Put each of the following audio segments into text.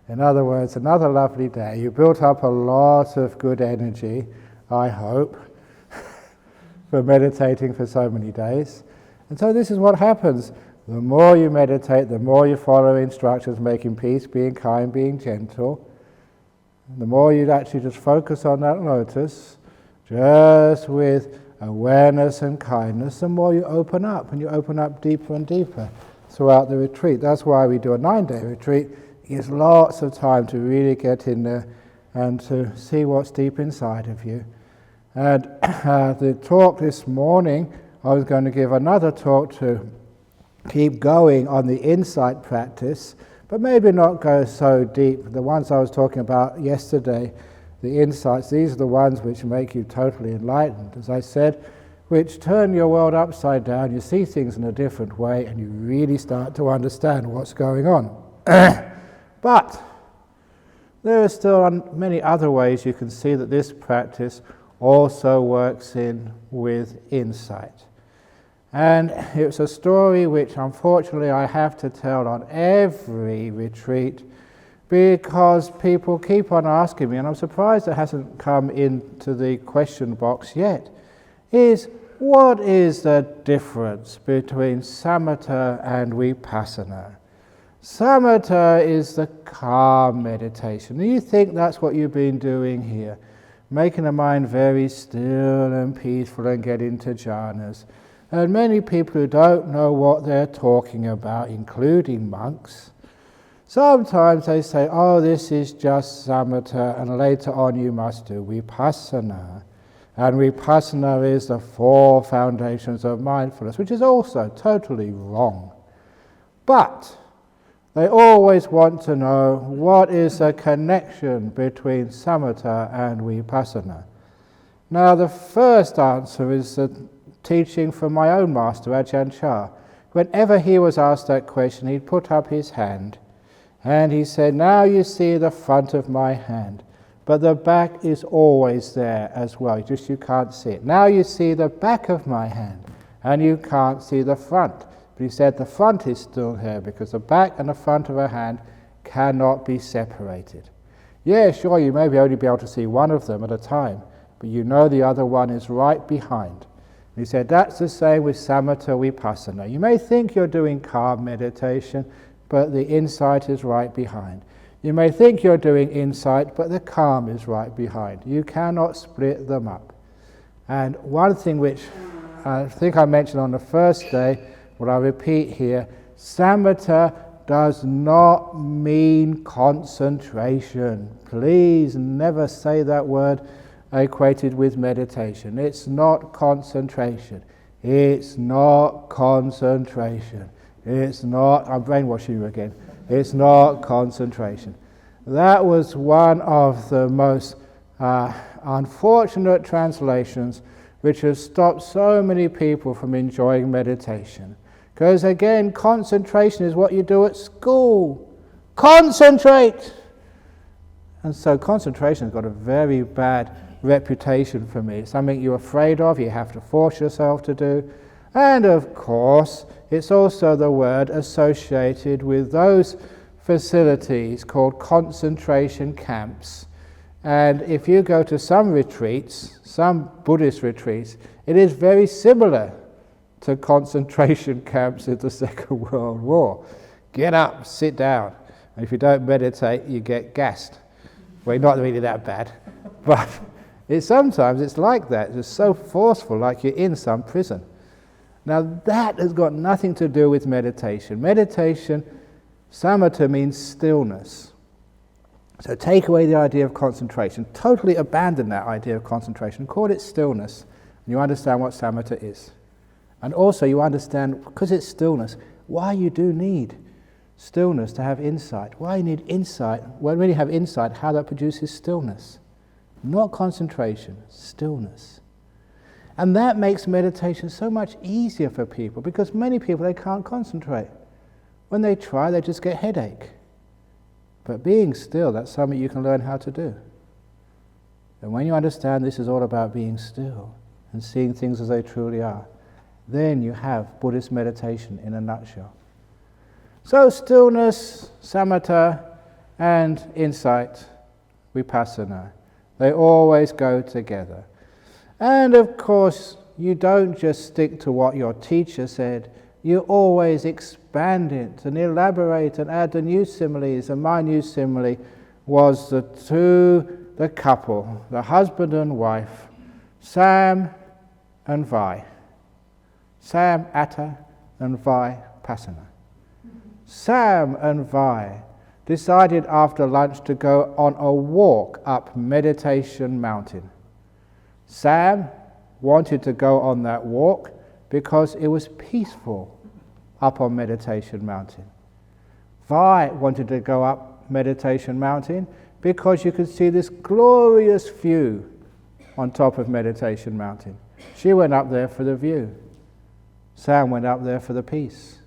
In other words, another lovely day. You built up a lot of good energy, I hope, for meditating for so many days. And so this is what happens. The more you meditate, the more you follow instructions, making peace, being kind, being gentle, the more you actually just focus on that lotus, just with awareness and kindness, the more you open up, and you open up deeper and deeper throughout the retreat. That's why we do a 9-day retreat. It gives lots of time to really get in there and to see what's deep inside of you. And the talk this morning, I was going to give another talk to keep going on the insight practice, but maybe not go so deep. The ones I was talking about yesterday, the insights, these are the ones which make you totally enlightened, as I said, which turn your world upside down. You see things in a different way and you really start to understand what's going on. But there are still many other ways you can see that this practice also works in with insight. And it's a story which unfortunately I have to tell on every retreat because people keep on asking me, and I'm surprised it hasn't come into the question box yet, is what is the difference between samatha and vipassana? Samatha is the calm meditation. Do you think that's what you've been doing here? Making the mind very still and peaceful and get into jhanas. And many people who don't know what they're talking about, including monks, sometimes they say, oh, this is just samatha, and later on you must do vipassana. And vipassana is the 4 foundations of mindfulness, which is also totally wrong. But they always want to know what is the connection between samatha and vipassana. Now the first answer is the teaching from my own master, Ajahn Brahm. Whenever he was asked that question, he'd put up his hand and he said, now you see the front of my hand, but the back is always there as well, just you can't see it. Now you see the back of my hand and you can't see the front. But he said the front is still here because the back and the front of a hand cannot be separated. Yeah, sure, you may only be able to see one of them at a time, but you know the other one is right behind. He said that's the same with samatha vipassana. You may think you're doing calm meditation, but the insight is right behind. You may think you're doing insight, but the calm is right behind. You cannot split them up. And one thing which I think I mentioned on the first day, what I repeat here, samatha does not mean concentration. Please never say that word equated with meditation. It's not concentration. It's not concentration. It's not, I'm brainwashing you again. It's not concentration. That was one of the most unfortunate translations which has stopped so many people from enjoying meditation. Because again, concentration is what you do at school. Concentrate! And so concentration has got a very bad reputation for me. It's something you're afraid of, you have to force yourself to do. And of course, it's also the word associated with those facilities called concentration camps. And if you go to some retreats, some Buddhist retreats, it is very similar to concentration camps in the Second World War. Get up, sit down. And if you don't meditate, you get gassed. Well, not really that bad, but sometimes it's like that. It's so forceful, like you're in some prison. Now that has got nothing to do with meditation. Meditation, samatha means stillness. So take away the idea of concentration. Totally abandon that idea of concentration. Call it stillness. And you understand what samatha is. And also you understand, because it's stillness, why you do need stillness to have insight. Why you need insight, when you have insight, how that produces stillness. Not concentration, stillness. And that makes meditation so much easier for people, because many people, they can't concentrate. When they try, they just get headache. But being still, that's something you can learn how to do. And when you understand this is all about being still and seeing things as they truly are, then you have Buddhist meditation in a nutshell. So stillness, samatha, and insight, vipassana. They always go together. And of course, you don't just stick to what your teacher said, you always expand it and elaborate and add the new similes. And my new simile was the couple, the husband and wife, Sam and Vi. Sam Atta and Vi Passana. Sam and Vi decided after lunch to go on a walk up Meditation Mountain. Sam wanted to go on that walk because it was peaceful up on Meditation Mountain. Vi wanted to go up Meditation Mountain because you could see this glorious view on top of Meditation Mountain. She went up there for the view. Sam went up there for the peace.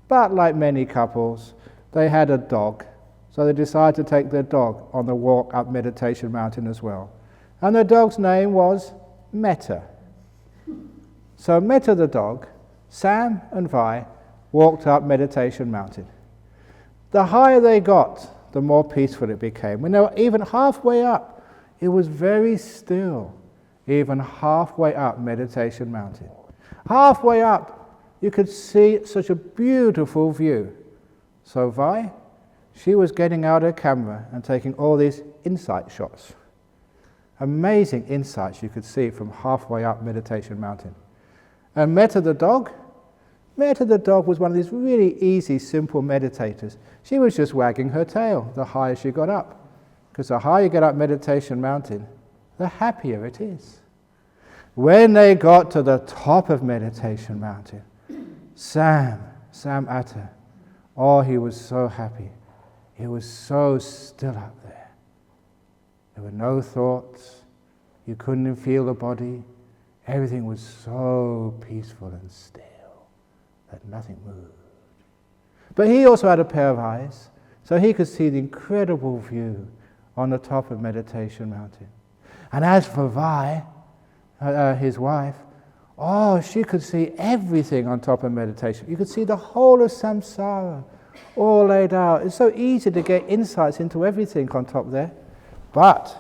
But like many couples, they had a dog, so they decided to take their dog on the walk up Meditation Mountain as well. And the dog's name was Metta. So Metta the dog, Sam and Vi walked up Meditation Mountain. The higher they got, the more peaceful it became. When they were even halfway up, it was very still, even halfway up Meditation Mountain. Halfway up, you could see such a beautiful view. So Vi, she was getting out her camera and taking all these insight shots. Amazing insights you could see from halfway up Meditation Mountain. And Metta the dog was one of these really easy, simple meditators. She was just wagging her tail the higher she got up. Because the higher you get up Meditation Mountain, the happier it is. When they got to the top of Meditation Mountain, Sam Atta, oh, he was so happy. It was so still up there. There were no thoughts. You couldn't even feel the body. Everything was so peaceful and still that nothing moved. But he also had a pair of eyes, so he could see the incredible view on the top of Meditation Mountain. And as for Vi, his wife, oh, she could see everything on top of meditation. You could see the whole of samsara all laid out. It's so easy to get insights into everything on top there. But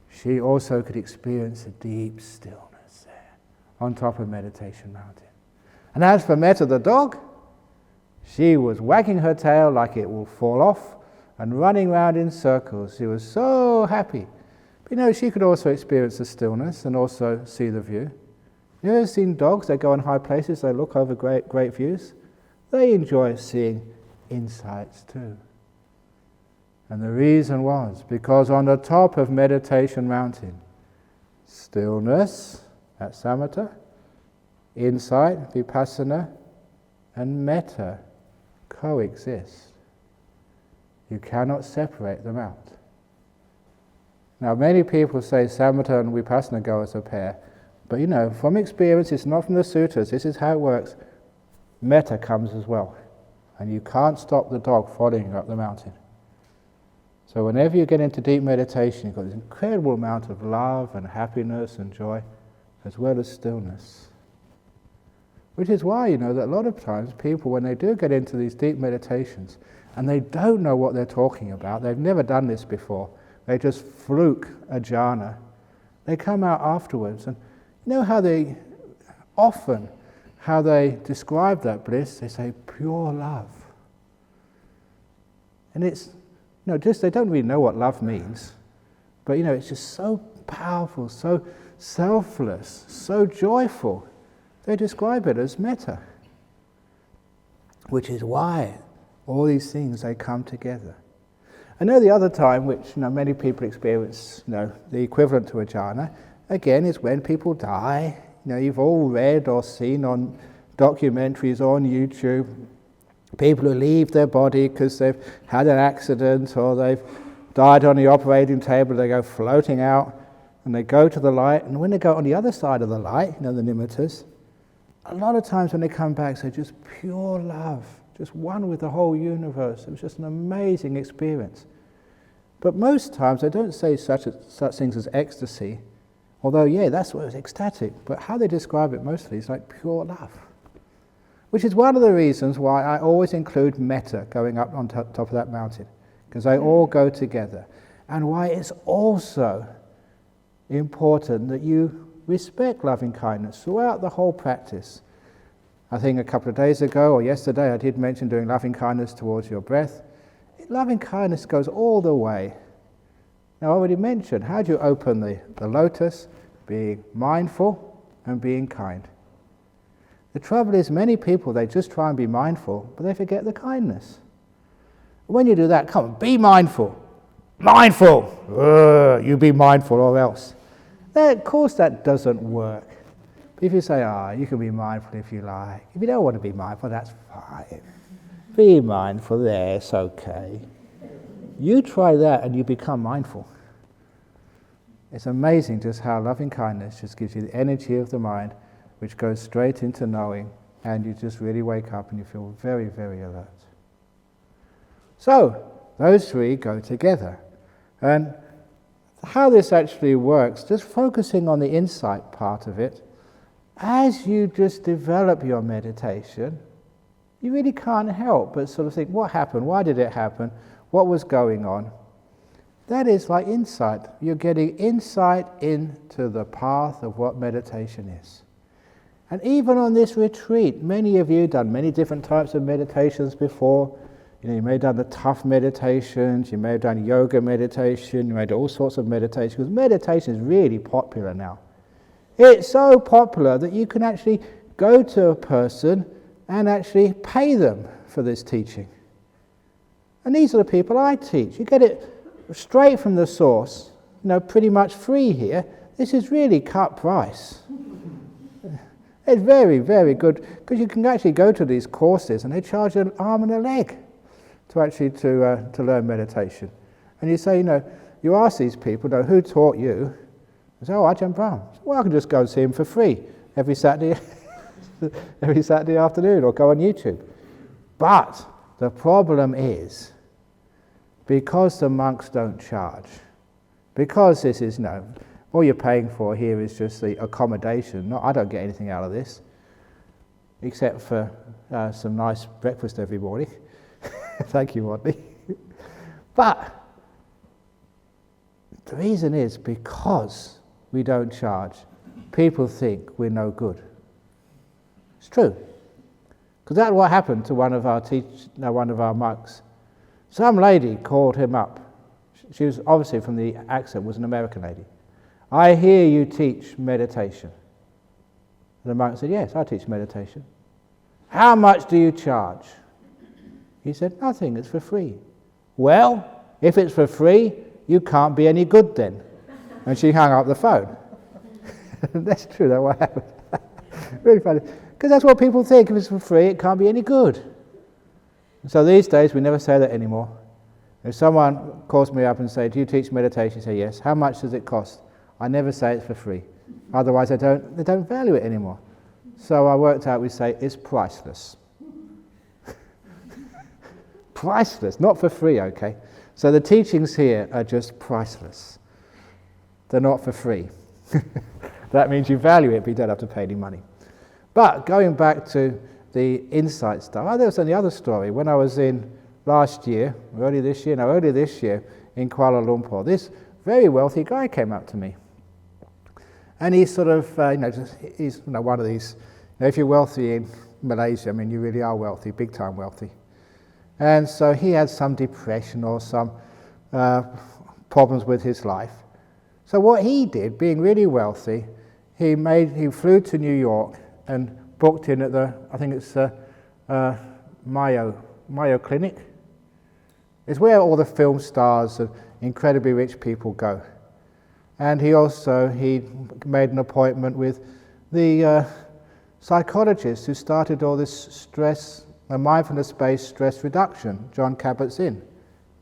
she also could experience a deep stillness there on top of Meditation Mountain. And as for Metta the dog, she was wagging her tail like it will fall off and running round in circles. She was so happy. But she could also experience the stillness and also see the view. You ever seen dogs? They go on high places, they look over great views. They enjoy seeing insights too. And the reason was because on the top of Meditation Mountain, stillness, that's samatha, insight, vipassana, and metta coexist. You cannot separate them out. Now, many people say samatha and vipassana go as a pair, but from experience, it's not from the sutras, this is how it works. Metta comes as well, and you can't stop the dog following you up the mountain. So whenever you get into deep meditation, you've got this incredible amount of love and happiness and joy, as well as stillness. Which is why, that a lot of times people, when they do get into these deep meditations, and they don't know what they're talking about, they've never done this before, they just fluke a jhana, they come out afterwards, and how they describe that bliss, they say pure love. And it's, they don't really know what love means, but it's just so powerful, so selfless, so joyful. They describe it as metta, which is why all these things, they come together. I know the other time, which many people experience, the equivalent to a jhana, again, is when people die. You've all read or seen on documentaries on YouTube, people who leave their body because they've had an accident or they've died on the operating table, they go floating out and they go to the light, and when they go on the other side of the light, the nimittas, a lot of times when they come back, they're just pure love, just one with the whole universe. It was just an amazing experience. But most times they don't say such things as ecstasy, although, that's what was ecstatic. But how they describe it mostly is like pure love. Which is one of the reasons why I always include metta going up on top of that mountain. because they all go together. And why it's also important that you respect loving kindness throughout the whole practice. I think a couple of days ago or yesterday I did mention doing loving kindness towards your breath. Loving kindness goes all the way. Now I already mentioned, how do you open the lotus? Being mindful and being kind. The trouble is many people, they just try and be mindful, but they forget the kindness. When you do that, come on, be mindful. Mindful! You be mindful or else. Of course that doesn't work. If you say, you can be mindful if you like. If you don't want to be mindful, that's fine. Be mindful, that's okay. You try that and you become mindful. It's amazing just how loving kindness just gives you the energy of the mind, which goes straight into knowing, and you just really wake up and you feel very, very alert. So, those three go together. And how this actually works, just focusing on the insight part of it, as you just develop your meditation, you really can't help but sort of think, what happened? Why did it happen? What was going on? That is like insight. You're getting insight into the path of what meditation is. And even on this retreat, many of you have done many different types of meditations before. You may have done the tough meditations, you may have done yoga meditation, you may have done all sorts of meditation, because meditation is really popular now. It's so popular that you can actually go to a person and actually pay them for this teaching. And these are the people I teach. You get it straight from the source, pretty much free here. This is really cut price. It's very, very good, because you can actually go to these courses and they charge an arm and a leg to learn meditation. And you say, you ask these people, who taught you? They say, Ajahn Brahm. Well, I can just go and see him for free every Saturday afternoon, or go on YouTube. But the problem is, because the monks don't charge, because this is, all you're paying for here is just the accommodation. I don't get anything out of this, except for some nice breakfast every morning. Thank you, Rodney. But the reason is because we don't charge, people think we're no good. It's true. Because that's what happened to one of our monks. Some lady called him up. She was obviously, from the accent, was an American lady. I hear you teach meditation. And the monk said, yes, I teach meditation. How much do you charge? He said, nothing, it's for free. Well, if it's for free, you can't be any good then. And she hung up the phone. That's true, that's what happened. Really funny. Because that's what people think, if it's for free, it can't be any good. And so these days, we never say that anymore. If someone calls me up and says, do you teach meditation? I say, yes. How much does it cost? I never say it's for free. Otherwise, they don't value it anymore. So I worked out, we say, it's priceless. Priceless, not for free, okay? So the teachings here are just priceless. They're not for free. That means you value it, but you don't have to pay any money. But going back to the insight stuff, there was another story. When I was in early this year in Kuala Lumpur, this very wealthy guy came up to me. And he's sort of, he's one of these, if you're wealthy in Malaysia, you really are wealthy, big time wealthy. And so he had some depression or some problems with his life. So what he did, being really wealthy, he flew to New York and booked in at I think it's Mayo Clinic. It's where all the film stars of incredibly rich people go. And he made an appointment with the psychologist who started all this stress, mindfulness-based stress reduction, John Kabat-Zinn.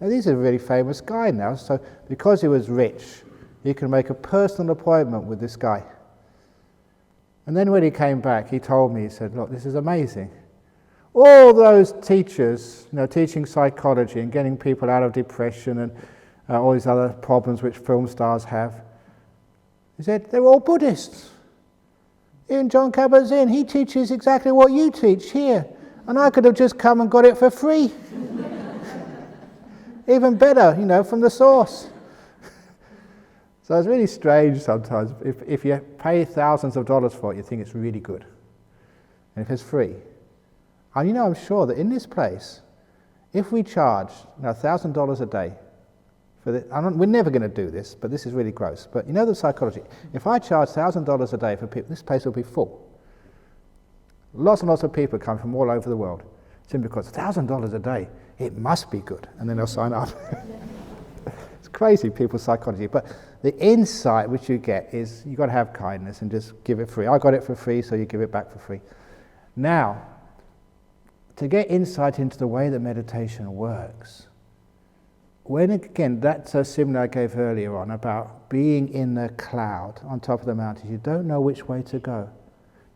Now, he's a really famous guy now, so because he was rich, he could make a personal appointment with this guy. And then when he came back, he told me, he said, look, this is amazing. All those teachers, teaching psychology and getting people out of depression and all these other problems which film stars have, he said, they're all Buddhists. Even John Kabat-Zinn, he teaches exactly what you teach here. And I could have just come and got it for free. Even better, from the source. So it's really strange sometimes. If you pay thousands of dollars for it, you think it's really good. And if it's free. And I'm sure that in this place, if we charge $1,000 a day for this, we're never going to do this, but this is really gross. But the psychology. If I charge $1,000 a day for people, this place will be full. Lots and lots of people come from all over the world. Simply because $1,000 a day, it must be good. And then they'll sign up. It's crazy, people's psychology. But the insight which you get is you've got to have kindness and just give it free. I got it for free, so you give it back for free. Now, to get insight into the way that meditation works, when again, that's a simile I gave earlier on about being in the cloud on top of the mountain, you don't know which way to go.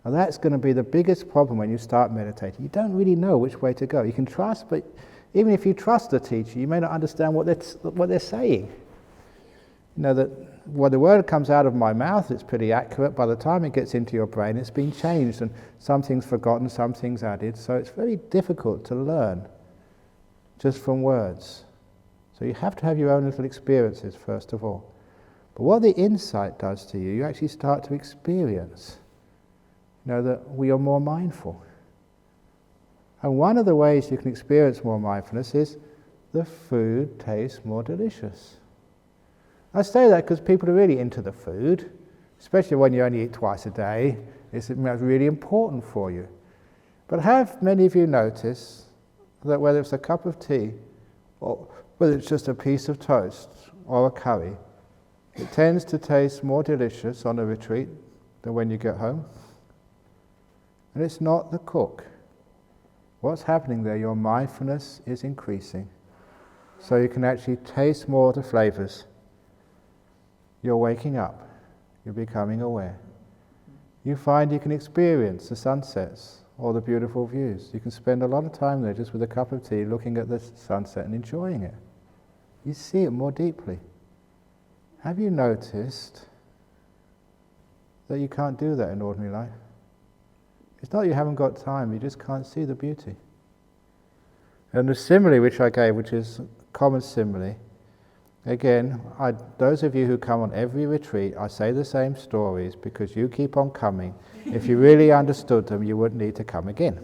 Now that's going to be the biggest problem when you start meditating. You don't really know which way to go. You can trust, but even if you trust the teacher, you may not understand what they're saying. That when the word comes out of my mouth, it's pretty accurate. By the time it gets into your brain, it's been changed, and some things forgotten, some things added. So it's very difficult to learn just from words. So you have to have your own little experiences first of all. But what the insight does to you, you actually start to experience, that we are more mindful. And one of the ways you can experience more mindfulness is the food tastes more delicious. I say that because people are really into the food, especially when you only eat twice a day. It's really important for you. But have many of you noticed that whether it's a cup of tea or whether it's just a piece of toast or a curry, it tends to taste more delicious on a retreat than when you get home? And it's not the cook. What's happening there? Your mindfulness is increasing. So you can actually taste more of the flavors. You're waking up. You're becoming aware. You find you can experience the sunsets or the beautiful views. You can spend a lot of time there just with a cup of tea looking at the sunset and enjoying it. You see it more deeply. Have you noticed that you can't do that in ordinary life? It's not you haven't got time, you just can't see the beauty. And the simile which I gave, which is a common simile, again, those of you who come on every retreat, I say the same stories because you keep on coming. If you really understood them, you wouldn't need to come again.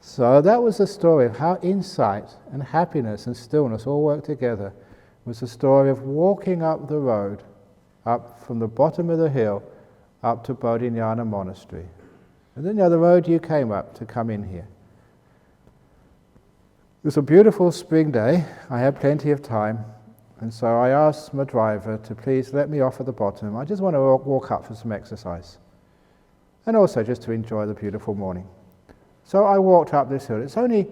So that was the story of how insight and happiness and stillness all work together. It was the story of walking up the road, up from the bottom of the hill, up to Bodhinyana Monastery. And then the road you came up to come in here. It was a beautiful spring day. I had plenty of time, and so I asked my driver to please let me off at the bottom. I just want to walk up for some exercise, and also just to enjoy the beautiful morning. So I walked up this hill. It's only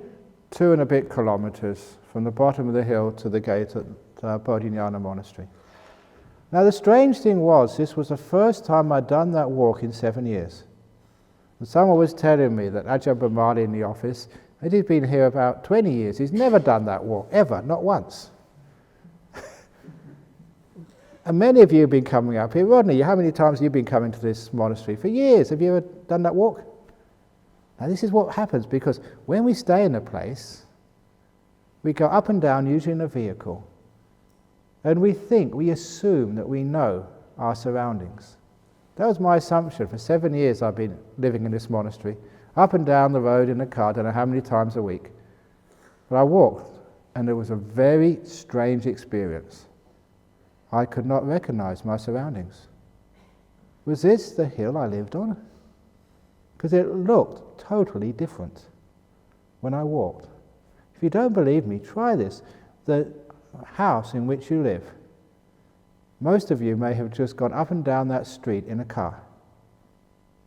2 and a bit kilometers from the bottom of the hill to the gate at Bodhinyana Monastery. Now the strange thing was, this was the first time I'd done that walk in 7 years. And someone was telling me that Ajahn Brahm in the office, and he's been here about 20 years. He's never done that walk, ever, not once. And many of you have been coming up here. Rodney, how many times have you been coming to this monastery? For years. Have you ever done that walk? Now this is what happens, because when we stay in a place, we go up and down usually in a vehicle, and we assume that we know our surroundings. That was my assumption. For 7 years I've been living in this monastery, up and down the road in a car, I don't know how many times a week. But I walked, and it was a very strange experience. I could not recognize my surroundings. Was this the hill I lived on? Because it looked totally different when I walked. If you don't believe me, try this. The house in which you live, most of you may have just gone up and down that street in a car.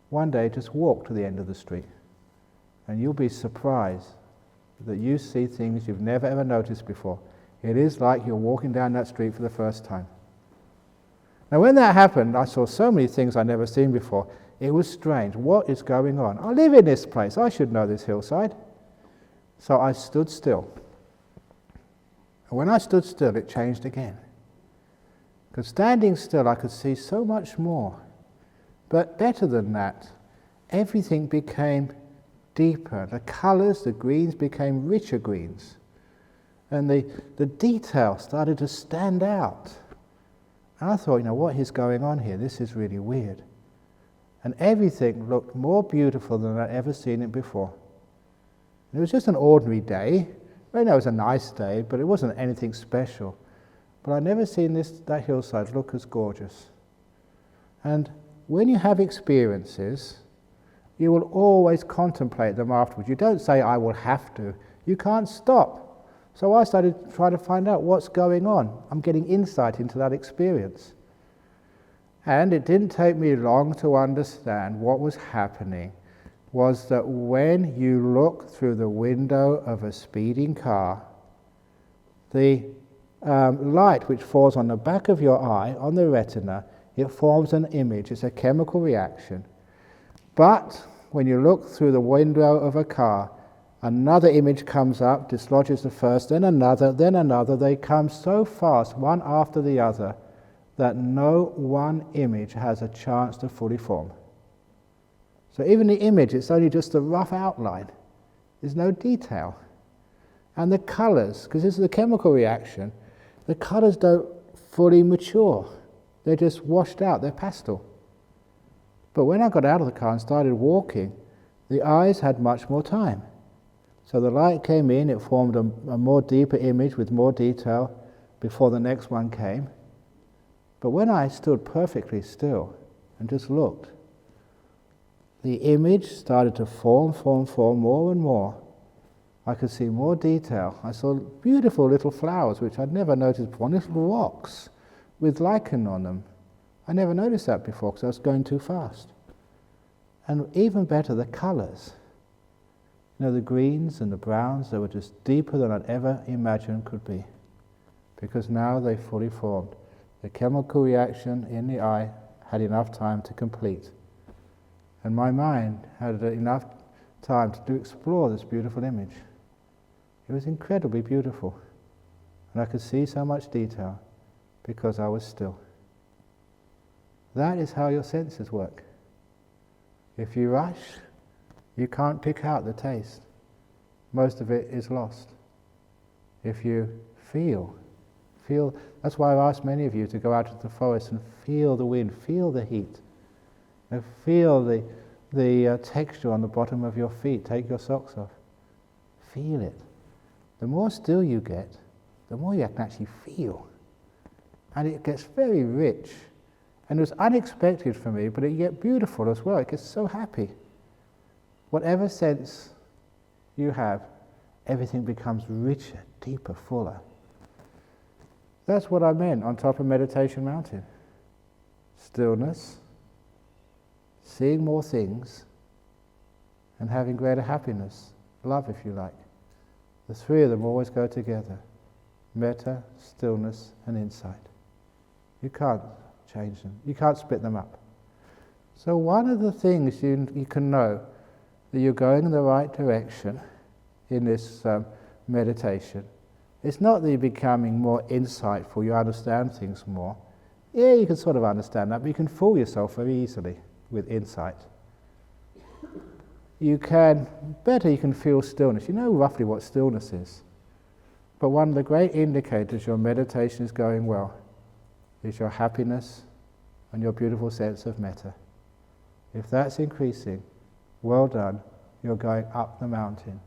One day, just walk to the end of the street, and you'll be surprised that you see things you've never ever noticed before. It is like you're walking down that street for the first time. Now when that happened, I saw so many things I'd never seen before. It was strange. What is going on? I live in this place. I should know this hillside. So I stood still. And when I stood still, it changed again. Because standing still, I could see so much more. But better than that, everything became deeper. The colours, the greens became richer greens. And the detail started to stand out. And I thought, what is going on here? This is really weird. And everything looked more beautiful than I'd ever seen it before. And it was just an ordinary day. It was a nice day, but it wasn't anything special. But I'd never seen that hillside look as gorgeous. And when you have experiences, you will always contemplate them afterwards. You don't say, I will have to. You can't stop. So I started trying to find out what's going on. I'm getting insight into that experience. And it didn't take me long to understand what was happening was that when you look through the window of a speeding car, the light which falls on the back of your eye, on the retina, it forms an image. It's a chemical reaction. But when you look through the window of a car, another image comes up, dislodges the first, then another, then another. They come so fast, one after the other, that no one image has a chance to fully form. So even the image, it's only just a rough outline. There's no detail. And the colours, because this is a chemical reaction, the colours don't fully mature. They're just washed out, they're pastel. But when I got out of the car and started walking, the eyes had much more time. So the light came in, it formed a more deeper image with more detail before the next one came. But when I stood perfectly still and just looked, the image started to form more and more. I could see more detail. I saw beautiful little flowers which I'd never noticed before, little rocks with lichen on them. I never noticed that before because I was going too fast. And even better, the colours. The greens and the browns, they were just deeper than I'd ever imagined could be. Because now they fully formed. The chemical reaction in the eye had enough time to complete. And my mind had enough time to explore this beautiful image. It was incredibly beautiful. And I could see so much detail because I was still. That is how your senses work. If you rush, you can't pick out the taste. Most of it is lost. If you feel, that's why I've asked many of you to go out into the forest and feel the wind, feel the heat, and feel the texture on the bottom of your feet. Take your socks off. Feel it. The more still you get, the more you can actually feel. And it gets very rich. And it was unexpected for me, but it gets beautiful as well. It gets so happy. Whatever sense you have, everything becomes richer, deeper, fuller. That's what I meant on top of Meditation Mountain. Stillness, seeing more things, and having greater happiness, love if you like. The three of them always go together. Metta, stillness, and insight. You can't change them. You can't split them up. So one of the things you can know that you're going in the right direction in this meditation, it's not that you're becoming more insightful, you understand things more. Yeah, you can sort of understand that, but you can fool yourself very easily with insight. You can feel stillness. You know roughly what stillness is. But one of the great indicators your meditation is going well is your happiness and your beautiful sense of metta. If that's increasing, well done, you're going up the mountain,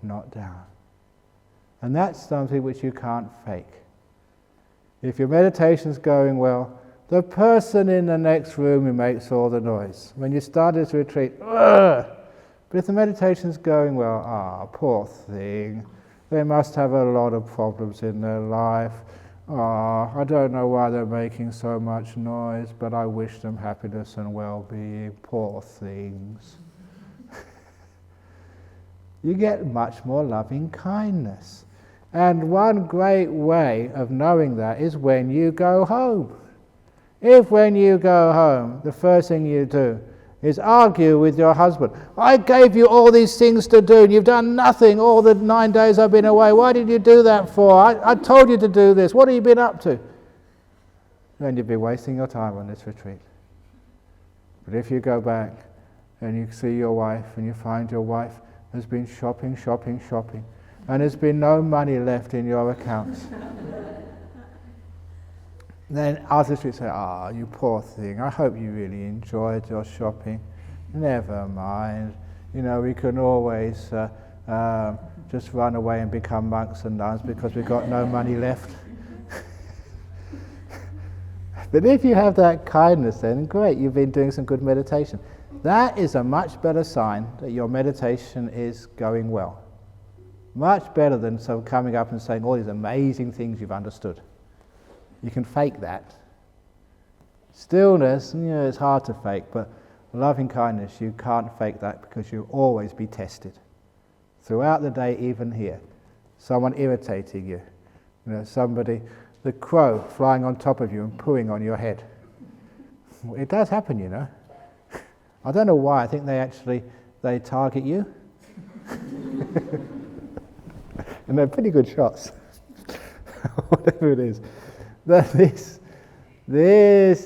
not down. And that's something which you can't fake. If your meditation's going well, the person in the next room who makes all the noise, when you start this retreat, ugh! But if the meditation's going well, poor thing, they must have a lot of problems in their life. I don't know why they're making so much noise, but I wish them happiness and well-being, poor things. You get much more loving kindness. And one great way of knowing that is when you go home. If when you go home, the first thing you do is argue with your husband. I gave you all these things to do and you've done nothing all the 9 days I've been away. Why did you do that for? I told you to do this. What have you been up to? Then you'd be wasting your time on this retreat. But if you go back and you see your wife and you find your wife has been shopping, and there's been no money left in your accounts. Then others will say, you poor thing, I hope you really enjoyed your shopping. Never mind, we can always just run away and become monks and nuns because we've got no money left. But if you have that kindness, then great, you've been doing some good meditation. That is a much better sign that your meditation is going well. Much better than coming up and saying all these amazing things you've understood. You can fake that. Stillness, it's hard to fake, but loving kindness, you can't fake that because you'll always be tested. Throughout the day, even here, someone irritating you, somebody, the crow flying on top of you and pooing on your head. It does happen, I don't know why. I think they target you. And they're pretty good shots. Whatever it is. But this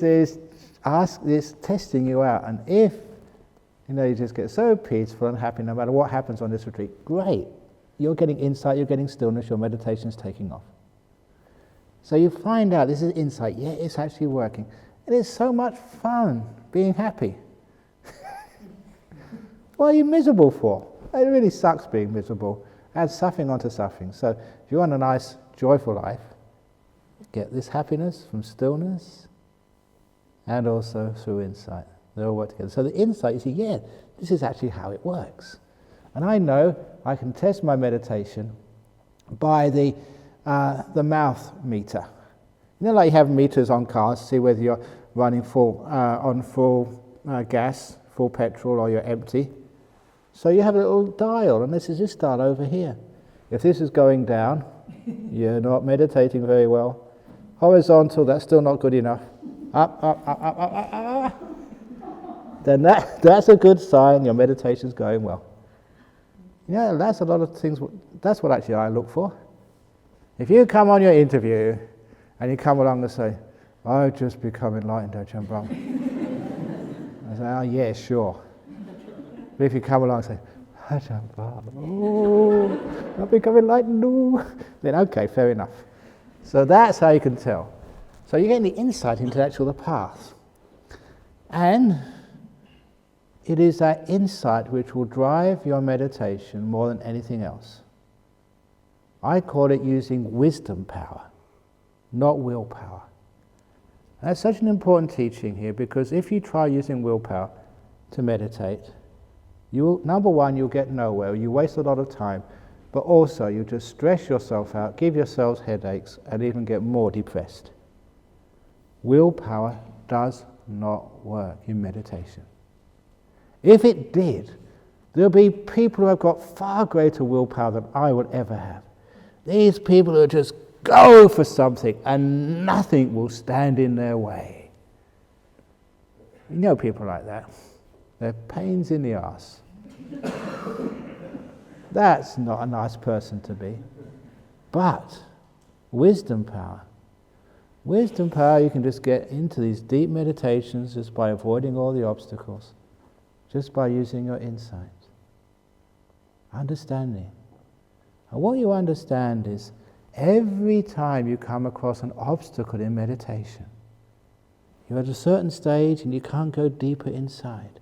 is testing you out. And if you just get so peaceful and happy no matter what happens on this retreat, great. You're getting insight, you're getting stillness, your meditation's taking off. So you find out this is insight, it's actually working. It is so much fun being happy. What are you miserable for? It really sucks being miserable. Add suffering onto suffering. So if you want a nice, joyful life, get this happiness from stillness and also through insight. They all work together. So the insight, you see, this is actually how it works. And I know I can test my meditation by the mouth meter. Like you have meters on cars, see whether you're running on full gas, full petrol, or you're empty. So you have a little dial, and this is this dial over here. If this is going down, you're not meditating very well. Horizontal, that's still not good enough. Up. Then that's a good sign your meditation's going well. That's a lot of things. That's what actually I look for. If you come on your interview and you come along and say, I've just become enlightened, Ajahn Brahm. I say, yeah, sure. But if you come along and say, Ajahn Brahm, I've become enlightened, then okay, fair enough. So that's how you can tell. So you're getting the insight into the path. And it is that insight which will drive your meditation more than anything else. I call it using wisdom power, not willpower. And that's such an important teaching here, because if you try using willpower to meditate, number one, you'll get nowhere, you waste a lot of time, but also you just stress yourself out, give yourselves headaches, and even get more depressed. Willpower does not work in meditation. If it did, there'll be people who have got far greater willpower than I would ever have. These people who just go for something and nothing will stand in their way. You know people like that. They're pains in the arse. That's not a nice person to be. But wisdom power, you can just get into these deep meditations just by avoiding all the obstacles, just by using your insight. Understanding. And what you understand is, every time you come across an obstacle in meditation, you're at a certain stage and you can't go deeper inside.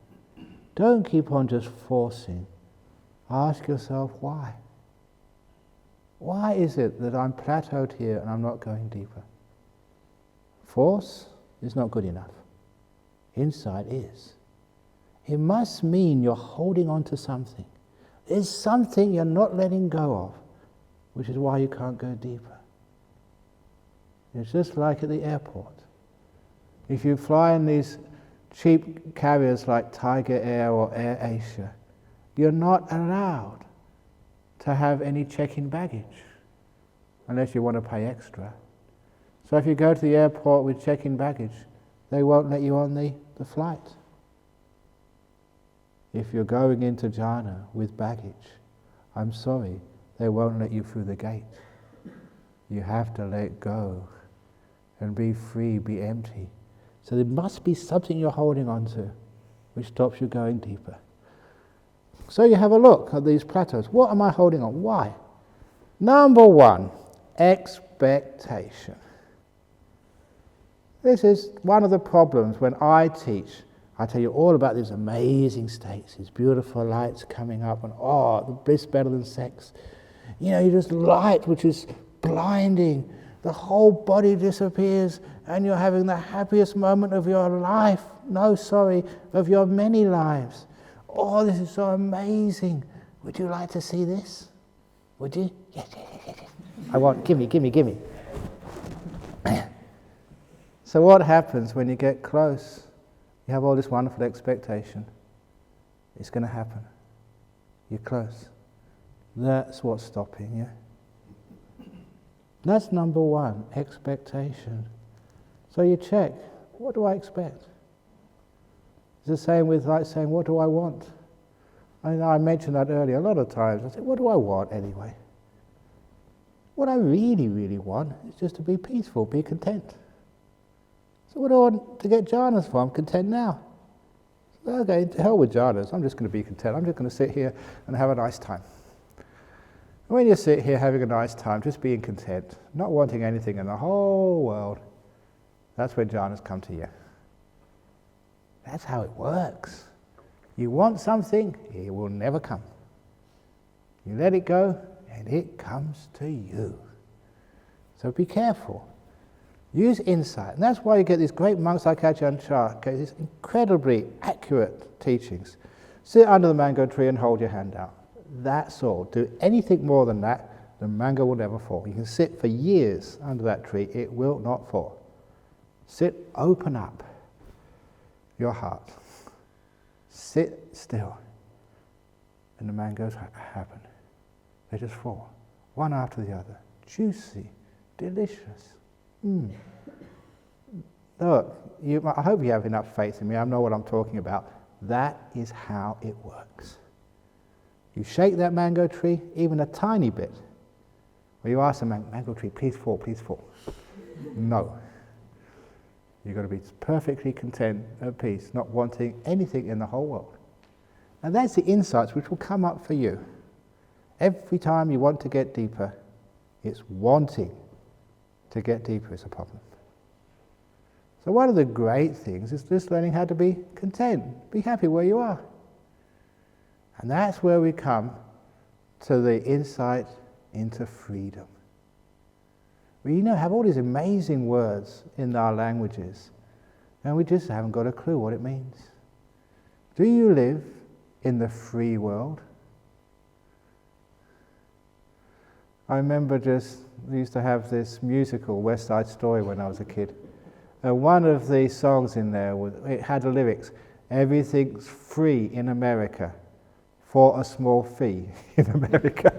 Don't keep on just forcing. Ask yourself why. Why is it that I'm plateaued here and I'm not going deeper? Force is not good enough. Insight is. It must mean you're holding on to something. There's something you're not letting go of, which is why you can't go deeper. It's just like at the airport. If you fly in these cheap carriers like Tiger Air or Air Asia, you're not allowed to have any check-in baggage unless you want to pay extra. So if you go to the airport with check-in baggage, they won't let you on the flight. If you're going into jhana with baggage, I'm sorry, they won't let you through the gate. You have to let go and be free, be empty. So there must be something you're holding on to which stops you going deeper. So you have a look at these plateaus. What am I holding on? Why? Number one, expectation. This is one of the problems when I teach. I tell you all about these amazing states, these beautiful lights coming up, and the bliss better than sex. You just light which is blinding. The whole body disappears, and you're having the happiest moment of your life. Of your many lives. Oh, this is so amazing. Would you like to see this? Would you? Yes. I want, give me. So what happens when you get close? You have all this wonderful expectation. It's going to happen. You're close. That's what's stopping you. That's number one, expectation. So you check, what do I expect? It's the same with saying, what do I want? I mentioned that earlier a lot of times. I say, what do I want anyway? What I really, really want is just to be peaceful, be content. So what do I want to get jhanas for? I'm content now. So, okay, to hell with jhanas. I'm just going to be content. I'm just going to sit here and have a nice time. And when you sit here having a nice time, just being content, not wanting anything in the whole world, that's when jhanas come to you. That's how it works. You want something, it will never come. You let it go, and it comes to you. So be careful. Use insight. And that's why you get these great monks like Ajahn Brahm, these incredibly accurate teachings. Sit under the mango tree and hold your hand out. That's all. Do anything more than that, the mango will never fall. You can sit for years under that tree, it will not fall. Sit, open up your heart. Sit still. And the mangoes happen. They just fall, one after the other. Juicy, delicious. Look, I hope you have enough faith in me. I know what I'm talking about. That is how it works. You shake that mango tree, even a tiny bit. Well, you ask the mango tree, please fall, please fall. No. You've got to be perfectly content, at peace, not wanting anything in the whole world. And that's the insights which will come up for you. Every time you want to get deeper, it's wanting to get deeper is a problem. So one of the great things is just learning how to be content, be happy where you are. And that's where we come to the insight into freedom. We have all these amazing words in our languages, and we just haven't got a clue what it means. Do you live in the free world? I remember we used to have this musical, West Side Story, when I was a kid. And one of the songs in there, it had the lyrics, everything's free in America for a small fee in America.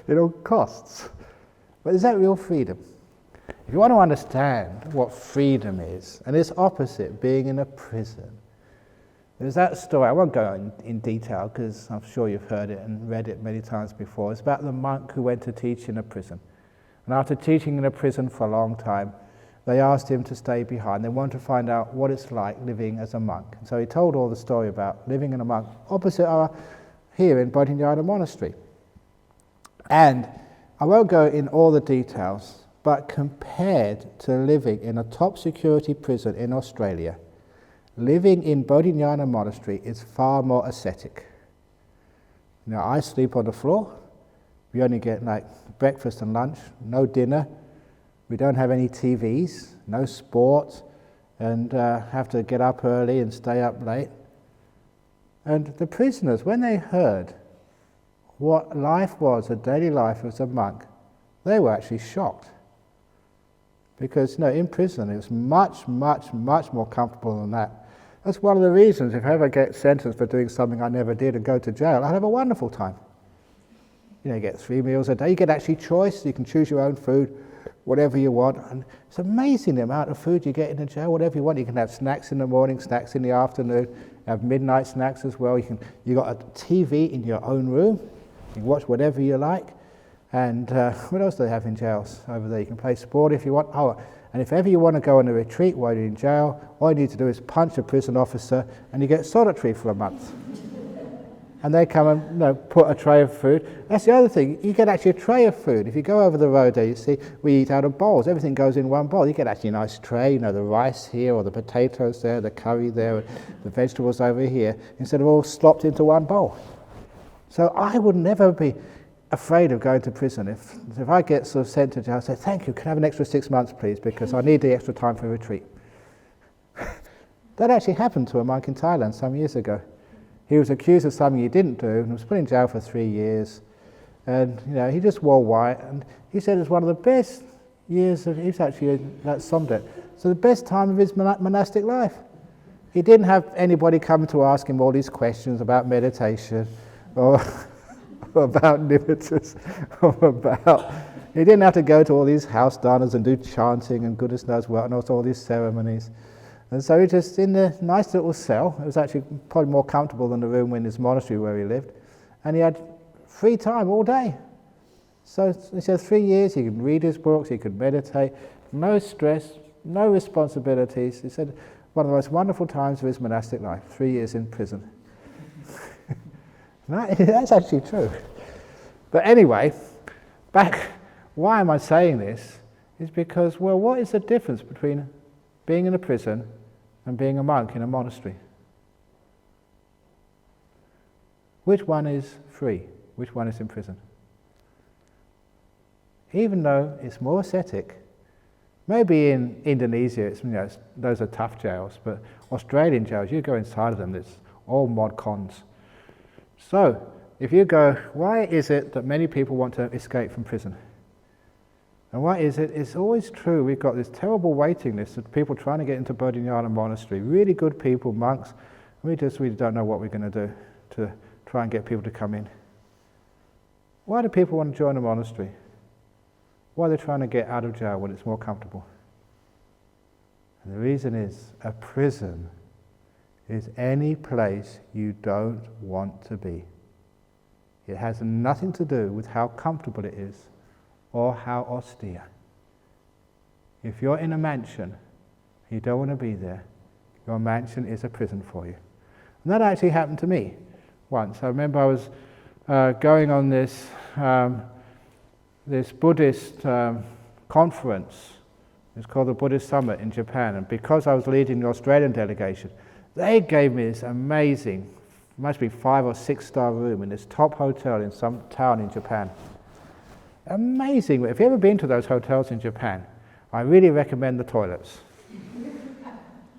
It all costs. But is that real freedom? If you want to understand what freedom is, and its opposite, being in a prison, there's that story. I won't go in detail because I'm sure you've heard it and read it many times before. It's about the monk who went to teach in a prison. And after teaching in a prison for a long time, they asked him to stay behind. They wanted to find out what it's like living as a monk. And so he told all the story about living in a monk opposite here in Bodhinyana Monastery. And I won't go in all the details, but compared to living in a top security prison in Australia, living in Bodhinyana Monastery is far more ascetic. Now, I sleep on the floor. We only get breakfast and lunch, no dinner. We don't have any TVs, no sport, and have to get up early and stay up late. And the prisoners, when they heard what life was, a daily life as a monk, they were actually shocked. Because in prison it was much, much, much more comfortable than that. That's one of the reasons if I ever get sentenced for doing something I never did and go to jail, I'll have a wonderful time. You get 3 meals a day, you get actually choice, you can choose your own food, whatever you want. And it's amazing the amount of food you get in the jail, whatever you want. You can have snacks in the morning, snacks in the afternoon, have midnight snacks as well. You got a TV in your own room, you can watch whatever you like. And what else do they have in jails over there? You can play sport if you want. And if ever you want to go on a retreat while you're in jail, all you need to do is punch a prison officer and you get solitary for a month. and they come and put a tray of food. That's the other thing. You get actually a tray of food. If you go over the road there, you see we eat out of bowls. Everything goes in one bowl. You get actually a nice tray, the rice here, or the potatoes there, the curry there, the vegetables over here, instead of all slopped into one bowl. So I would never be afraid of going to prison. If I get sort of sent to jail, I say, thank you, can I have an extra 6 months, please, because I need the extra time for retreat. That actually happened to a monk in Thailand some years ago. He was accused of something he didn't do and was put in jail for 3 years. And he just wore white, and he said it was one of the best years of, he's actually that Somdet. So the best time of his monastic life. He didn't have anybody come to ask him all these questions about meditation or about nimittas, he didn't have to go to all these house dhanas and do chanting and goodness knows what, and also all these ceremonies. And so he just, in a nice little cell, it was actually probably more comfortable than the room in his monastery where he lived, and he had free time all day. So he said 3 years, he could read his books, he could meditate, no stress, no responsibilities. He said one of the most wonderful times of his monastic life, 3 years in prison. That's actually true. But anyway, why am I saying this? Is because, well, what is the difference between being in a prison and being a monk in a monastery? Which one is free? Which one is in prison? Even though it's more ascetic, maybe in Indonesia, those are tough jails, but Australian jails, you go inside of them, there's all mod cons. So, if you go, why is it that many people want to escape from prison? And why is it? It's always true, we've got this terrible waiting list of people trying to get into Bodhinyana Monastery, really good people, monks, and we just really don't know what we're going to do to try and get people to come in. Why do people want to join a monastery? Why are they trying to get out of jail when it's more comfortable? And the reason is, a prison is any place you don't want to be. It has nothing to do with how comfortable it is or how austere. If you're in a mansion, you don't want to be there, your mansion is a prison for you. And that actually happened to me once. I remember I was going on this Buddhist conference. It's called the Buddhist Summit in Japan, and because I was leading the Australian delegation, they gave me this amazing, must be 5 or 6 star room in this top hotel in some town in Japan. Amazing. If you've ever been to those hotels in Japan, I really recommend the toilets.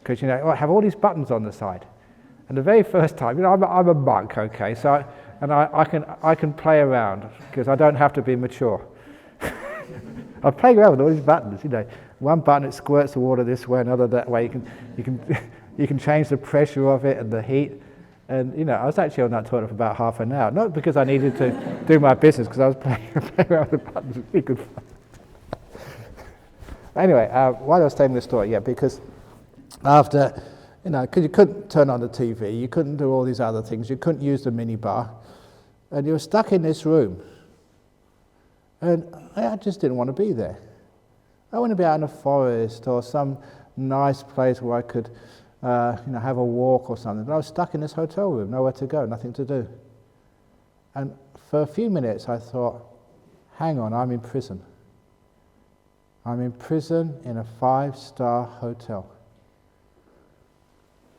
Because I have all these buttons on the side. And the very first time, I'm a monk, okay, so I can play around because I don't have to be mature. I play around with all these buttons, One button, it squirts the water this way, another that way. You can change the pressure of it and the heat. And I was actually on that toilet for about half an hour, not because I needed to do my business, because I was playing around with the buttons. It was really good fun. Anyway, why I was telling this story? Because after, because you couldn't turn on the TV, you couldn't do all these other things, you couldn't use the minibar, and you were stuck in this room. And I just didn't want to be there. I want to be out in a forest or some nice place where I could have a walk or something. But I was stuck in this hotel room, nowhere to go, nothing to do. And for a few minutes I thought, hang on, I'm in prison. I'm in prison in a 5-star hotel.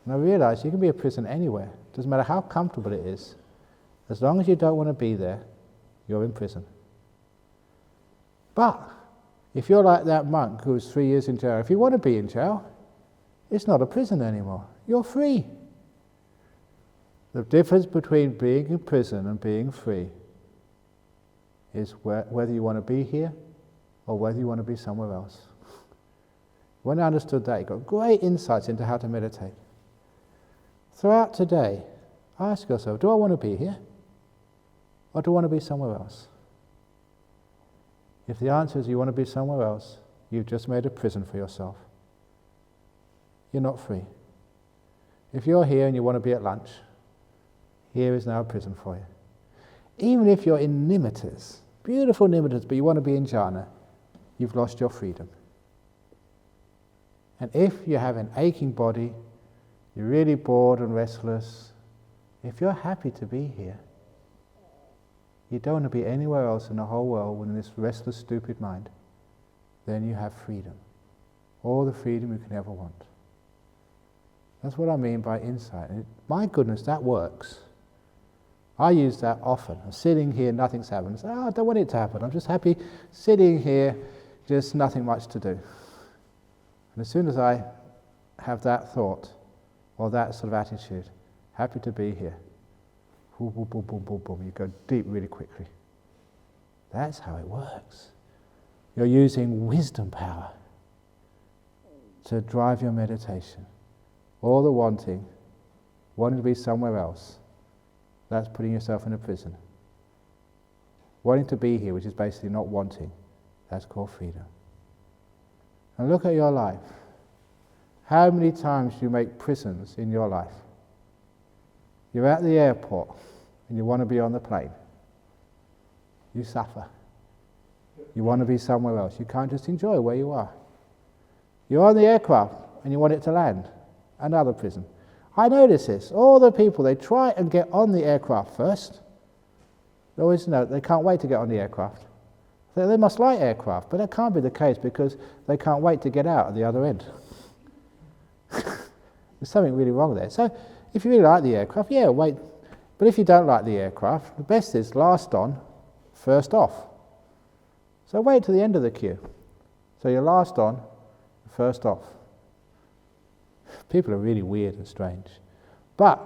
And I realized you can be in prison anywhere. Doesn't matter how comfortable it is. As long as you don't want to be there, you're in prison. But if you're like that monk who was 3 years in jail, if you want to be in jail, it's not a prison anymore. You're free. The difference between being in prison and being free is whether you want to be here or whether you want to be somewhere else. When I understood that, I got great insights into how to meditate. Throughout today, ask yourself, do I want to be here or do I want to be somewhere else? If the answer is you want to be somewhere else, you've just made a prison for yourself. You're not free. If you're here and you want to be at lunch, here is now a prison for you. Even if you're in nimittas, beautiful nimittas, but you want to be in jhana, you've lost your freedom. And if you have an aching body, you're really bored and restless, If you're happy to be here, you don't want to be anywhere else in the whole world with this restless, stupid mind, then you have freedom. All the freedom you can ever want. That's what I mean by insight. And my goodness, that works. I use that often. I'm sitting here, nothing's happened. I don't want it to happen. I'm just happy sitting here, just nothing much to do. And as soon as I have that thought, or that sort of attitude, happy to be here, boom, boom, boom, boom, boom, boom, you go deep really quickly. That's how it works. You're using wisdom power to drive your meditation. All the wanting to be somewhere else, that's putting yourself in a prison. Wanting to be here, which is basically not wanting, that's called freedom. And look at your life. How many times do you make prisons in your life? You're at the airport and you want to be on the plane. You suffer. You want to be somewhere else. You can't just enjoy where you are. You're on the aircraft and you want it to land. Another prison. I notice this. All the people, they try and get on the aircraft first. They always know they can't wait to get on the aircraft. They must like aircraft, but that can't be the case because they can't wait to get out at the other end. There's something really wrong there. So if you really like the aircraft, yeah, wait. But if you don't like the aircraft, the best is last on, first off. So wait till the end of the queue. So you're last on, first off. People are really weird and strange. But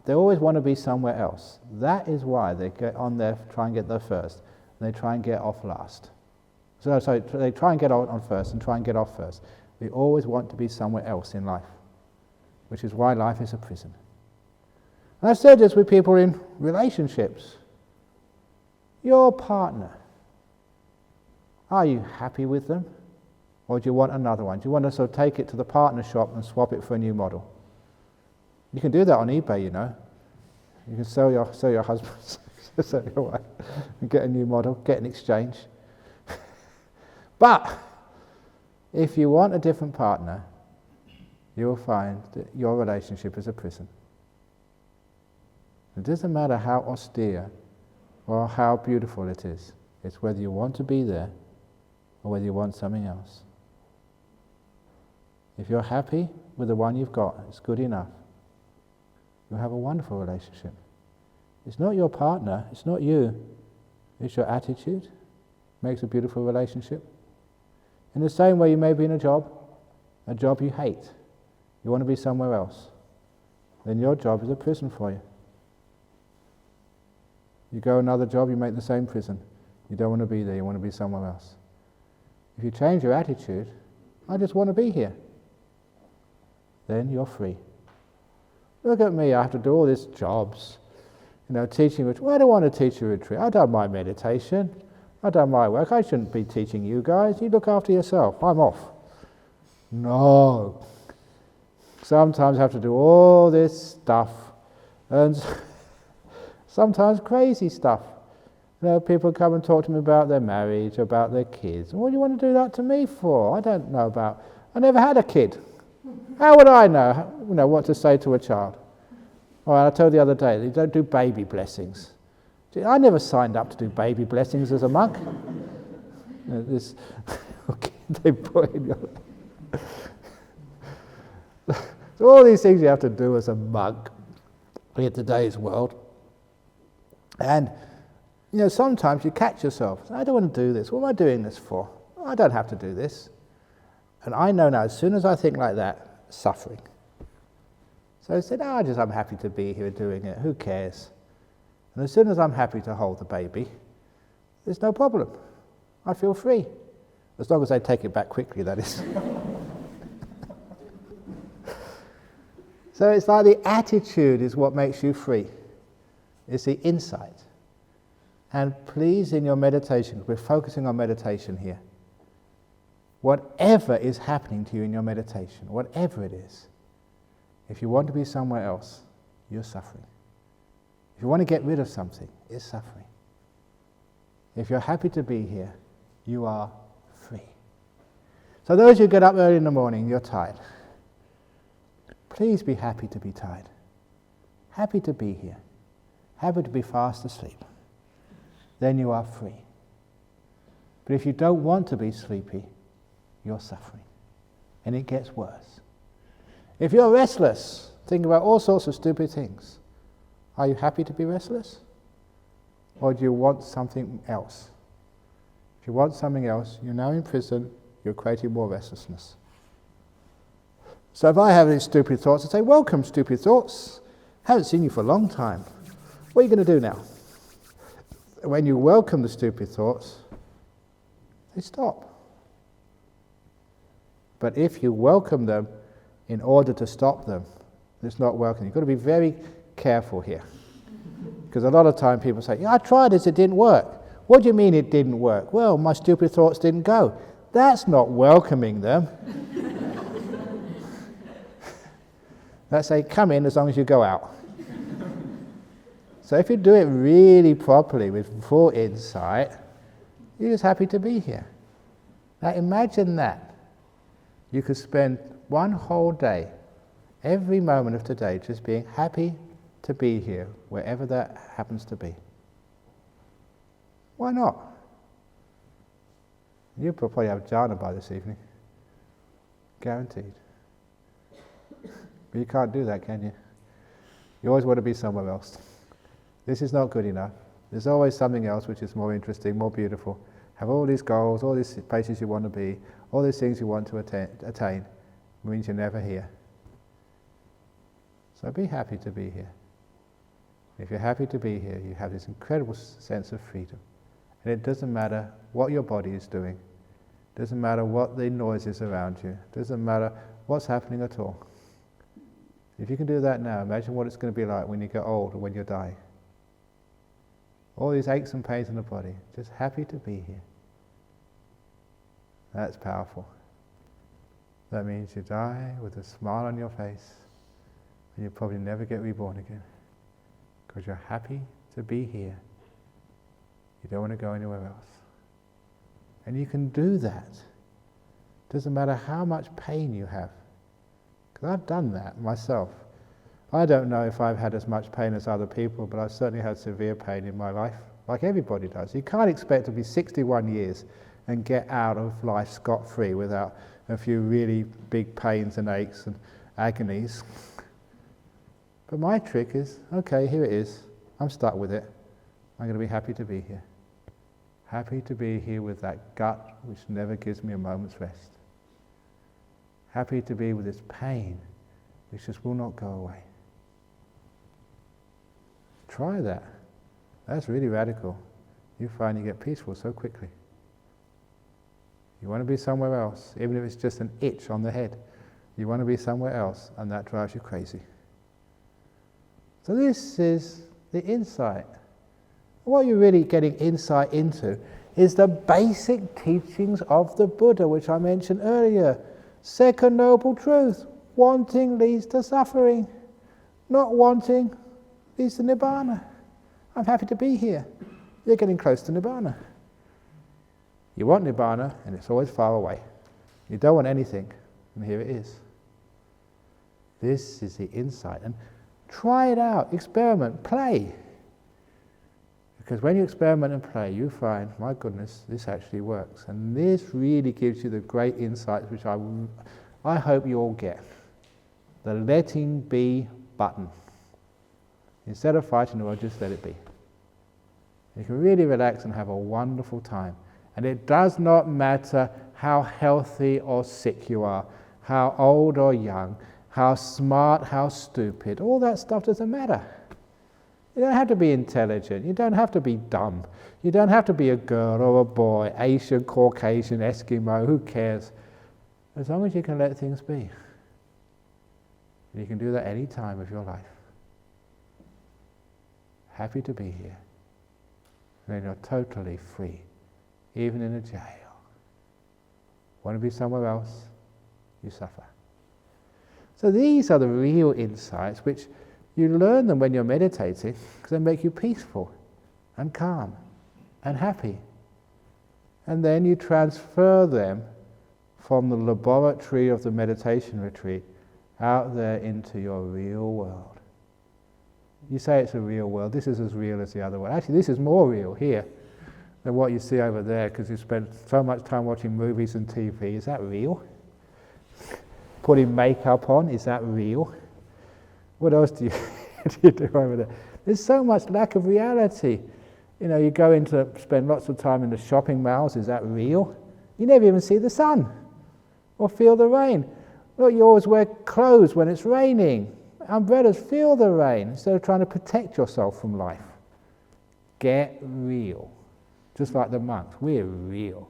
they always want to be somewhere else. That is why they get on there, try and get there first, and they try and get off last. So they try and get on first and try and get off first. They always want to be somewhere else in life, which is why life is a prison. And I've said this with people in relationships. Your partner, are you happy with them? Or do you want another one? Do you want to sort of take it to the partner shop and swap it for a new model? You can do that on eBay, you know. You can sell your husband, sell your wife, and get a new model, get an exchange. But if you want a different partner, you will find that your relationship is a prison. It doesn't matter how austere or how beautiful it is. It's whether you want to be there or whether you want something else. If you're happy with the one you've got, it's good enough. You'll have a wonderful relationship. It's not your partner, it's not you, it's your attitude. Makes a beautiful relationship. In the same way you may be in a job you hate. You want to be somewhere else. Then your job is a prison for you. You go another job, you make the same prison. You don't want to be there, you want to be somewhere else. If you change your attitude, I just want to be here, then you're free. Look at me, I have to do all these jobs, teaching retreat. Well, I don't want to teach a retreat. I've done my meditation, I've done my work. I shouldn't be teaching you guys. You look after yourself. I'm off. No. Sometimes I have to do all this stuff, and sometimes crazy stuff. People come and talk to me about their marriage, about their kids. What do you want to do that to me for? I don't know about. I never had a kid. How would I know, what to say to a child? Well, I told the other day, they don't do baby blessings. I never signed up to do baby blessings as a monk. This they put in your So all these things you have to do as a monk in today's world. And sometimes you catch yourself. I don't want to do this. What am I doing this for? I don't have to do this. And I know now, as soon as I think like that, suffering. So I said, I'm happy to be here doing it. Who cares? And as soon as I'm happy to hold the baby, there's no problem. I feel free. As long as I take it back quickly, that is. So it's like the attitude is what makes you free. It's the insight. And please, in your meditation, we're focusing on meditation here. Whatever is happening to you in your meditation, whatever it is, if you want to be somewhere else, you're suffering. If you want to get rid of something, it's suffering. If you're happy to be here, you are free. So those who get up early in the morning, you're tired. Please be happy to be tired. Happy to be here. happy to be fast asleep, then you are free. But if you don't want to be sleepy, you're suffering. And it gets worse. If you're restless, think about all sorts of stupid things. Are you happy to be restless? Or do you want something else? If you want something else, you're now in prison, you're creating more restlessness. So if I have these stupid thoughts, I say, welcome, stupid thoughts. Haven't seen you for a long time. What are you going to do now? When you welcome the stupid thoughts, they stop. But if you welcome them in order to stop them, it's not welcome. You've got to be very careful here. Because a lot of time people say, yeah, I tried this, it didn't work. What do you mean it didn't work? Well, my stupid thoughts didn't go. That's not welcoming them. That's say, come in as long as you go out. So if you do it really properly with full insight, you're just happy to be here. Now imagine that. You could spend one whole day, every moment of today, just being happy to be here, wherever that happens to be. Why not? You'll probably have Jhana by this evening. Guaranteed. But you can't do that, can you? You always want to be somewhere else. This is not good enough. There's always something else which is more interesting, more beautiful. Have all these goals, all these places you want to be, all these things you want to attain. It means you're never here. So be happy to be here. If you're happy to be here, you have this incredible sense of freedom. And it doesn't matter what your body is doing. It doesn't matter what the noise is around you. It doesn't matter what's happening at all. If you can do that now, imagine what it's going to be like when you get old or when you die. All these aches and pains in the body, just happy to be here. That's powerful. That means you die with a smile on your face, and you probably never get reborn again. Because you're happy to be here. You don't want to go anywhere else. And you can do that. Doesn't matter how much pain you have. Because I've done that myself. I don't know if I've had as much pain as other people, but I've certainly had severe pain in my life, like everybody does. You can't expect to be 61 years and get out of life scot-free without a few really big pains and aches and agonies. But my trick is, okay, here it is. I'm stuck with it. I'm going to be happy to be here. Happy to be here with that gut which never gives me a moment's rest. Happy to be with this pain which just will not go away. Try that. That's really radical. You find you get peaceful so quickly. You want to be somewhere else, even if it's just an itch on the head. You want to be somewhere else, and that drives you crazy. So this is the insight. What you're really getting insight into is the basic teachings of the Buddha, which I mentioned earlier. Second noble truth, wanting leads to suffering. Not wanting leads to Nibbana. I'm happy to be here. You're getting close to Nibbana. You want Nibbana, and it's always far away. You don't want anything, and here it is. This is the insight. And try it out, experiment, play. Because when you experiment and play, you find, my goodness, this actually works. And this really gives you the great insights which I hope you all get. The letting be button. Instead of fighting the world, just let it be. You can really relax and have a wonderful time. And it does not matter how healthy or sick you are, how old or young, how smart, how stupid. All that stuff doesn't matter. You don't have to be intelligent. You don't have to be dumb. You don't have to be a girl or a boy, Asian, Caucasian, Eskimo, who cares? As long as you can let things be. You can do that any time of your life. Happy to be here. Then you're totally free, even in a jail. Want to be somewhere else? You suffer. So these are the real insights which you learn them when you're meditating because they make you peaceful and calm and happy. And then you transfer them from the laboratory of the meditation retreat out there into your real world. You say it's a real world. This is as real as the other world. Actually, this is more real here than what you see over there, because you spend so much time watching movies and TV. Is that real? Putting makeup on, is that real? What else do you do over there? There's so much lack of reality. You go in to spend lots of time in the shopping malls, is that real? You never even see the sun or feel the rain. Look, you always wear clothes when it's raining. Umbrellas, feel the rain instead of trying to protect yourself from life. Get real. Just like the monks, we're real.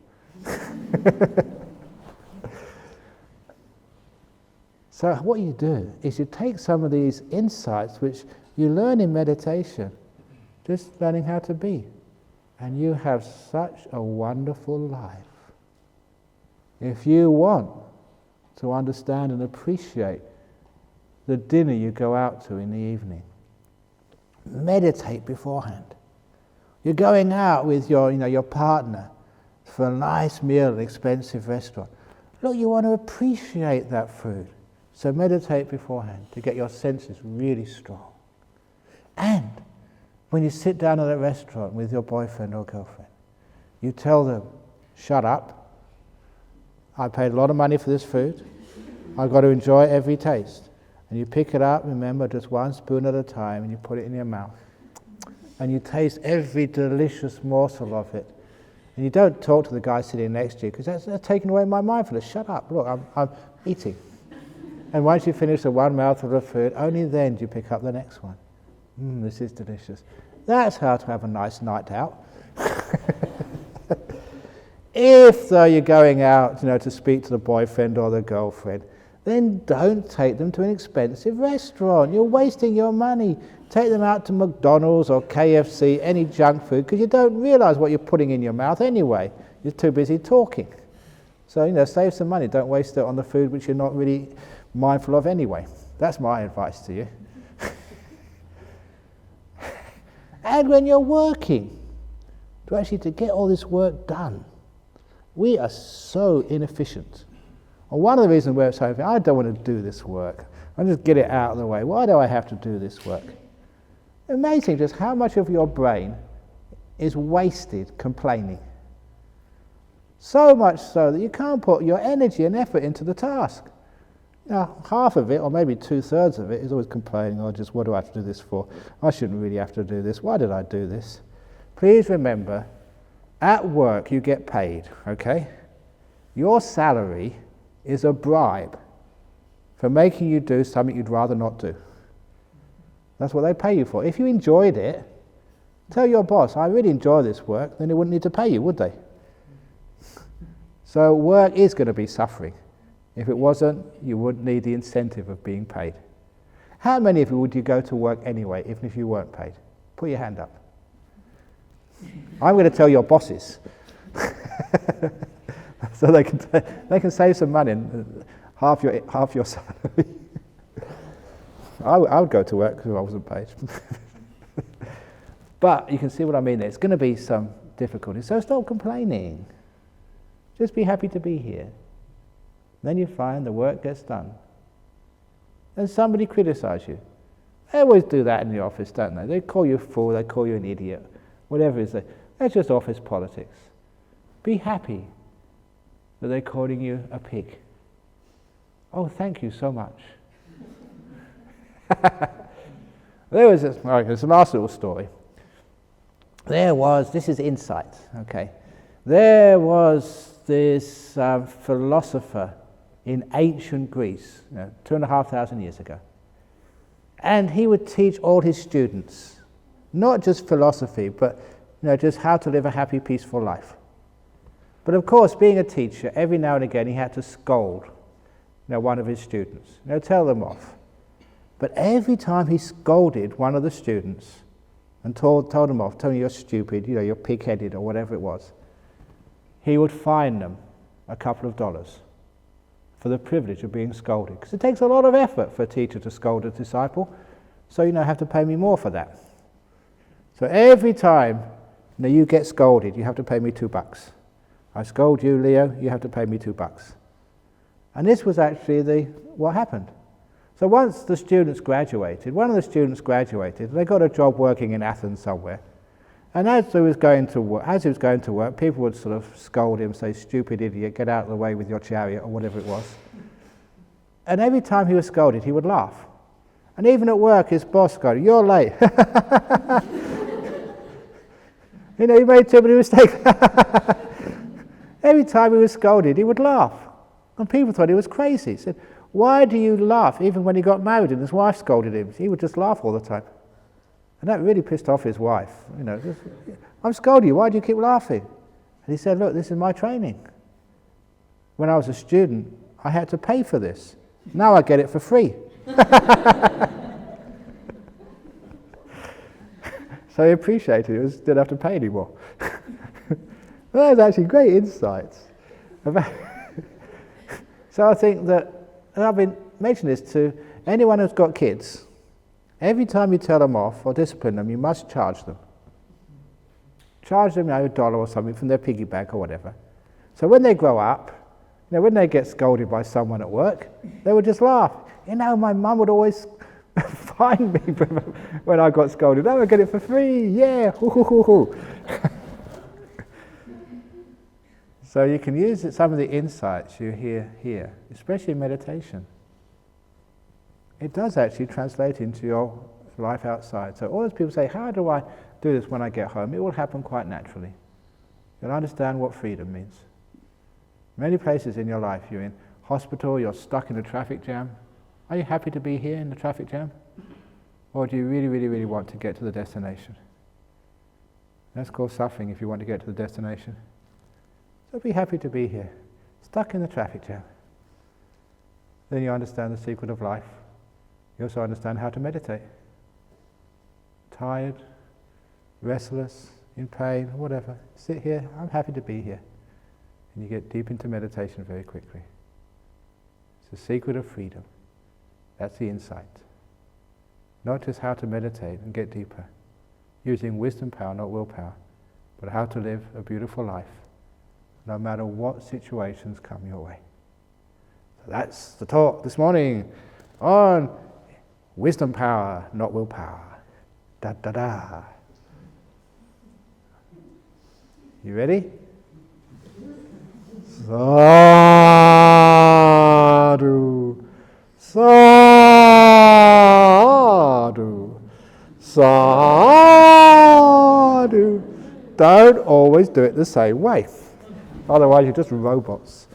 So what you do is you take some of these insights which you learn in meditation, just learning how to be, and you have such a wonderful life. If you want to understand and appreciate the dinner you go out to in the evening, meditate beforehand. You're going out with your partner for a nice meal at an expensive restaurant. Look, you want to appreciate that food. So meditate beforehand to get your senses really strong. And when you sit down at a restaurant with your boyfriend or girlfriend, you tell them, shut up. I paid a lot of money for this food. I've got to enjoy every taste. And you pick it up, remember, just one spoon at a time, and you put it in your mouth. And you taste every delicious morsel of it. And you don't talk to the guy sitting next to you, because that's taking away my mindfulness. Shut up, look, I'm eating. And once you finish the one mouthful of food, only then do you pick up the next one. This is delicious. That's how to have a nice night out. If, though, you're going out, to speak to the boyfriend or the girlfriend, then don't take them to an expensive restaurant. You're wasting your money. Take them out to McDonald's or KFC, any junk food, because you don't realize what you're putting in your mouth anyway. You're too busy talking. So, save some money. Don't waste it on the food which you're not really mindful of anyway. That's my advice to you. And when you're working, to get all this work done, we are so inefficient. And one of the reasons we're so inefficient, I don't want to do this work. I'll just get it out of the way. Why do I have to do this work? Amazing just how much of your brain is wasted complaining. So much so that you can't put your energy and effort into the task. Now, half of it, or maybe 2/3 of it, is always complaining, just what do I have to do this for? I shouldn't really have to do this. Why did I do this? Please remember, at work you get paid, okay? Your salary is a bribe for making you do something you'd rather not do. That's what they pay you for. If you enjoyed it, tell your boss, I really enjoy this work, then they wouldn't need to pay you, would they? So work is going to be suffering. If it wasn't, you wouldn't need the incentive of being paid. How many of you would you go to work anyway, even if you weren't paid? Put your hand up. I'm going to tell your bosses. So they can save some money, half your salary. I would go to work because I wasn't paid. But you can see what I mean there. It's going to be some difficulty. So stop complaining. Just be happy to be here. Then you find the work gets done. And somebody criticizes you. They always do that in the office, don't they? They call you a fool, they call you an idiot, whatever it is. That's just office politics. Be happy that they're calling you a pig. Oh, thank you so much. There's a last little story. This is insight, okay. There was this philosopher in ancient Greece, 2,500 years ago. And he would teach all his students, not just philosophy, but just how to live a happy, peaceful life. But of course, being a teacher, every now and again he had to scold one of his students, tell them off. But every time he scolded one of the students and told them off, telling you're stupid, you're pig-headed or whatever it was, he would fine them a couple of dollars for the privilege of being scolded. Because it takes a lot of effort for a teacher to scold a disciple, so have to pay me more for that. So every time you get scolded, you have to pay me $2. I scold you, Leo, you have to pay me $2. And this was actually what happened. So once the students graduated, one of the students graduated, they got a job working in Athens somewhere. And as he was going to work, people would sort of scold him, say, "Stupid idiot, get out of the way with your chariot," or whatever it was. And every time he was scolded, he would laugh. And even at work, his boss scolded, "You're late." You know, he made too many mistakes. Every time he was scolded, he would laugh. And people thought he was crazy. He said, "Why do you laugh?" Even when he got married and his wife scolded him, he would just laugh all the time. And that really pissed off his wife. You know, just, "I'm scolding you, why do you keep laughing?" And he said, "Look, this is my training. When I was a student, I had to pay for this. Now I get it for free." So he appreciated it, didn't have to pay anymore. Well, that's actually great insights. So I think that, and I've been mentioning this to anyone who's got kids, every time you tell them off or discipline them, you must charge them. Charge them, $1 or something from their piggy bank or whatever. So when they grow up, you know, when they get scolded by someone at work, they would just laugh. "You know, my mum would always fine me when I got scolded. I would get it for free, yeah, hoo hoo hoo hoo." So you can use some of the insights you hear here, especially in meditation. It does actually translate into your life outside. So all those people say, "How do I do this when I get home?" It will happen quite naturally. You'll understand what freedom means. Many places in your life, you're in hospital, you're stuck in a traffic jam. Are you happy to be here in the traffic jam? Or do you really, really, really want to get to the destination? That's called suffering if you want to get to the destination. So be happy to be here, stuck in the traffic jam. Then you understand the secret of life. You also understand how to meditate. Tired, restless, in pain, whatever. Sit here, I'm happy to be here. And you get deep into meditation very quickly. It's the secret of freedom. That's the insight. Not just how to meditate and get deeper, using wisdom power, not willpower, but how to live a beautiful life, no matter what situations come your way. So that's the talk this morning on wisdom power, not willpower. Da da da. You ready? Sadhu, sadhu, sadhu. Don't always do it the same way. Otherwise you're just robots.